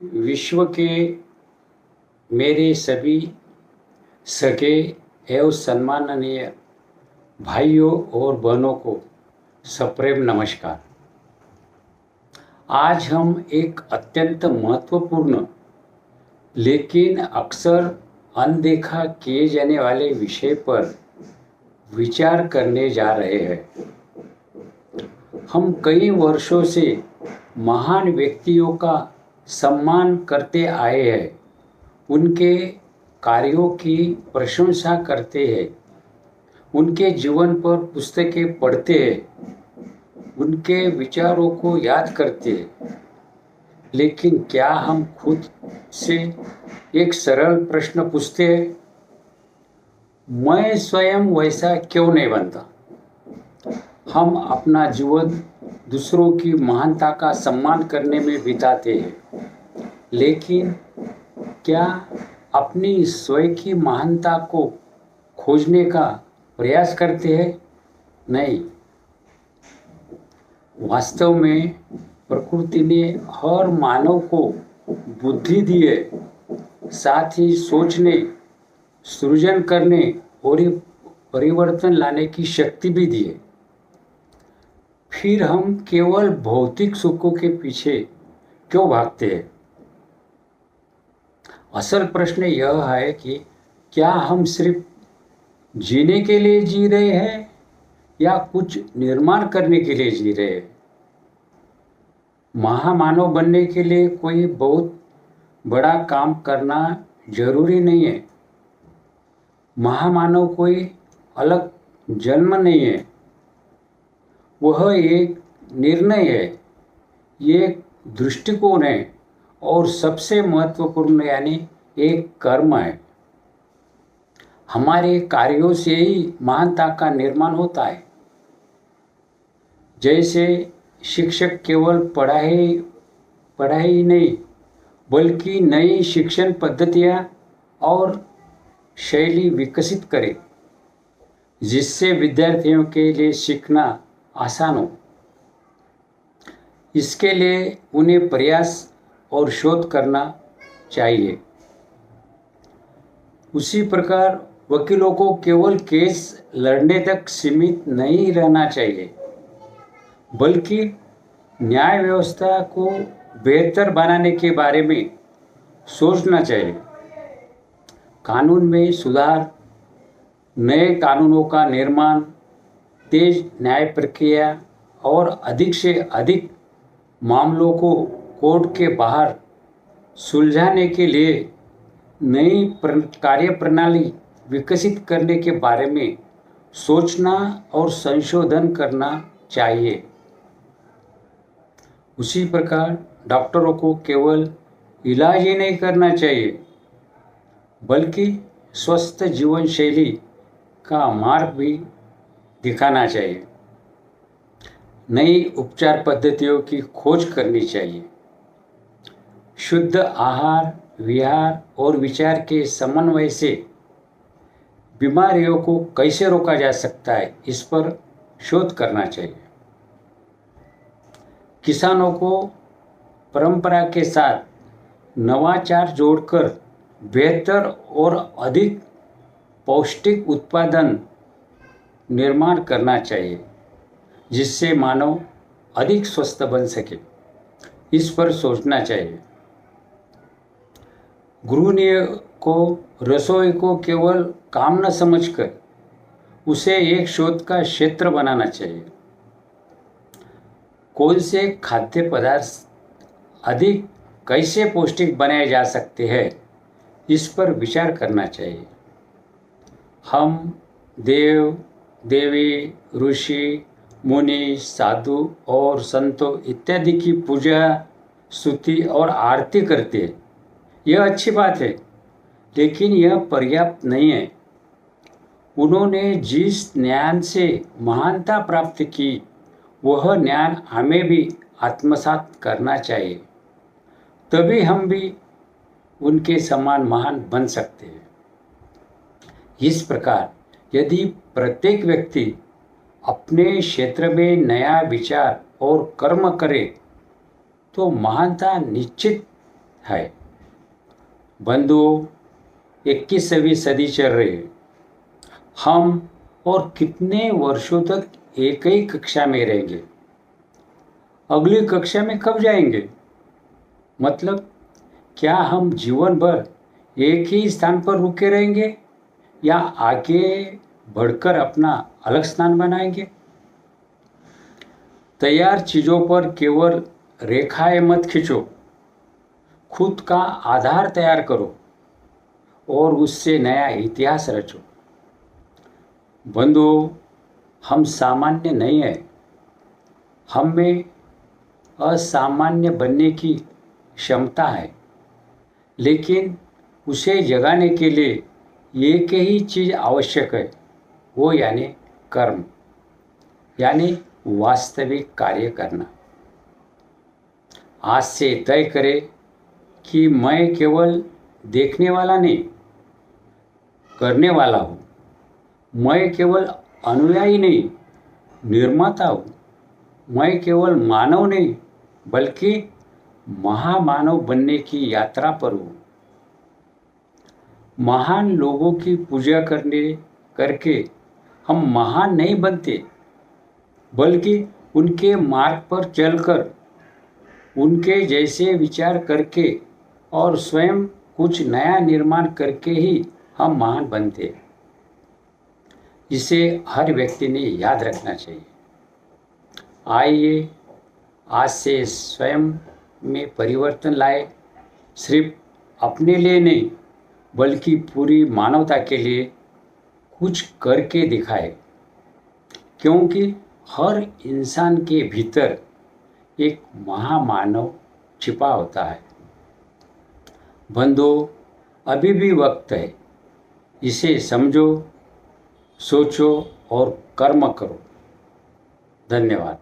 विश्व के मेरे सभी सगे एवं सम्माननीय भाइयों और बहनों को सप्रेम नमस्कार। आज हम एक अत्यंत महत्वपूर्ण लेकिन अक्सर अनदेखा किए जाने वाले विषय पर विचार करने जा रहे हैं। हम कई वर्षों से महान व्यक्तियों का सम्मान करते आए हैं, उनके कार्यों की प्रशंसा करते हैं, उनके जीवन पर पुस्तकें पढ़ते हैं, उनके विचारों को याद करते हैं। लेकिन क्या हम खुद से एक सरल प्रश्न पूछते हैं, मैं स्वयं वैसा क्यों नहीं बनता? हम अपना जीवन दूसरों की महानता का सम्मान करने में बिताते हैं, लेकिन क्या अपनी स्वयं की महानता को खोजने का प्रयास करते हैं? नहीं। वास्तव में प्रकृति ने हर मानव को बुद्धि दी है, साथ ही सोचने, सृजन करने और परिवर्तन लाने की शक्ति भी दी है। फिर हम केवल भौतिक सुखों के पीछे क्यों भागते हैं? असल प्रश्न यह है कि क्या हम सिर्फ जीने के लिए जी रहे हैं या कुछ निर्माण करने के लिए जी रहे हैं? महामानव बनने के लिए कोई बहुत बड़ा काम करना जरूरी नहीं है। महामानव कोई अलग जन्म नहीं है, वह एक निर्णय है, एक दृष्टिकोण है और सबसे महत्वपूर्ण यानी एक कर्म है। हमारे कार्यों से ही महानता का निर्माण होता है। जैसे शिक्षक केवल पढ़ाई नहीं बल्कि नई शिक्षण पद्धतियाँ और शैली विकसित करे जिससे विद्यार्थियों के लिए सीखना आसान हो। इसके लिए उन्हें प्रयास और शोध करना चाहिए। उसी प्रकार वकीलों को केवल केस लड़ने तक सीमित नहीं रहना चाहिए, बल्कि न्याय व्यवस्था को बेहतर बनाने के बारे में सोचना चाहिए। कानून में सुधार, नए कानूनों का निर्माण, तेज न्याय प्रक्रिया और अधिक से अधिक मामलों को कोर्ट के बाहर सुलझाने के लिए नई कार्यप्रणाली विकसित करने के बारे में सोचना और संशोधन करना चाहिए। उसी प्रकार डॉक्टरों को केवल इलाज ही नहीं करना चाहिए, बल्कि स्वस्थ जीवन शैली का मार्ग भी दिखाना चाहिए। नई उपचार पद्धतियों की खोज करनी चाहिए। शुद्ध आहार, विहार और विचार के समन्वय से बीमारियों को कैसे रोका जा सकता है, इस पर शोध करना चाहिए। किसानों को परंपरा के साथ नवाचार जोड़कर बेहतर और अधिक पौष्टिक उत्पादन निर्माण करना चाहिए, जिससे मानव अधिक स्वस्थ बन सके। इस पर सोचना चाहिए। गृहिणियों को रसोई को केवल काम न समझकर उसे एक शोध का क्षेत्र बनाना चाहिए। कौन से खाद्य पदार्थ अधिक कैसे पौष्टिक बनाए जा सकते हैं, इस पर विचार करना चाहिए। हम देव, देवी, ऋषि, मुनि, साधु और संतों इत्यादि की पूजा, स्तुति और आरती करते हैं। यह अच्छी बात है, लेकिन यह पर्याप्त नहीं है। उन्होंने जिस ज्ञान से महानता प्राप्त की, वह ज्ञान हमें भी आत्मसात करना चाहिए। तभी हम भी उनके समान महान बन सकते हैं। इस प्रकार यदि प्रत्येक व्यक्ति अपने क्षेत्र में नया विचार और कर्म करे, तो महानता निश्चित है। बंधुओं, 21वीं सदी चल रही है। हम और कितने वर्षों तक एक ही कक्षा में रहेंगे? अगली कक्षा में कब जाएंगे? मतलब क्या हम जीवन भर एक ही स्थान पर रुके रहेंगे या आगे बढ़कर अपना अलग स्थान बनाएंगे? तैयार चीजों पर केवल रेखाएं मत खींचो, खुद का आधार तैयार करो और उससे नया इतिहास रचो। बंधुओं, हम सामान्य नहीं हैं, हम में असामान्य बनने की क्षमता है, लेकिन उसे जगाने के लिए एक ही चीज आवश्यक है, वो यानी कर्म, यानी वास्तविक कार्य करना। आज से तय करें कि मैं केवल देखने वाला नहीं, करने वाला हूँ। मैं केवल अनुयायी नहीं, निर्माता हूँ। मैं केवल मानव नहीं, बल्कि महामानव बनने की यात्रा पर हूँ। महान लोगों की पूजा करके हम महान नहीं बनते, बल्कि उनके मार्ग पर चलकर, उनके जैसे विचार करके और स्वयं कुछ नया निर्माण करके ही हम महान बनते हैं। इसे हर व्यक्ति ने याद रखना चाहिए। आइए आज से स्वयं में परिवर्तन लाए, सिर्फ अपने लिए नहीं बल्कि पूरी मानवता के लिए कुछ करके दिखाए, क्योंकि हर इंसान के भीतर एक महामानव छिपा होता है। बंधुओं, अभी भी वक्त है, इसे समझो, सोचो और कर्म करो। धन्यवाद।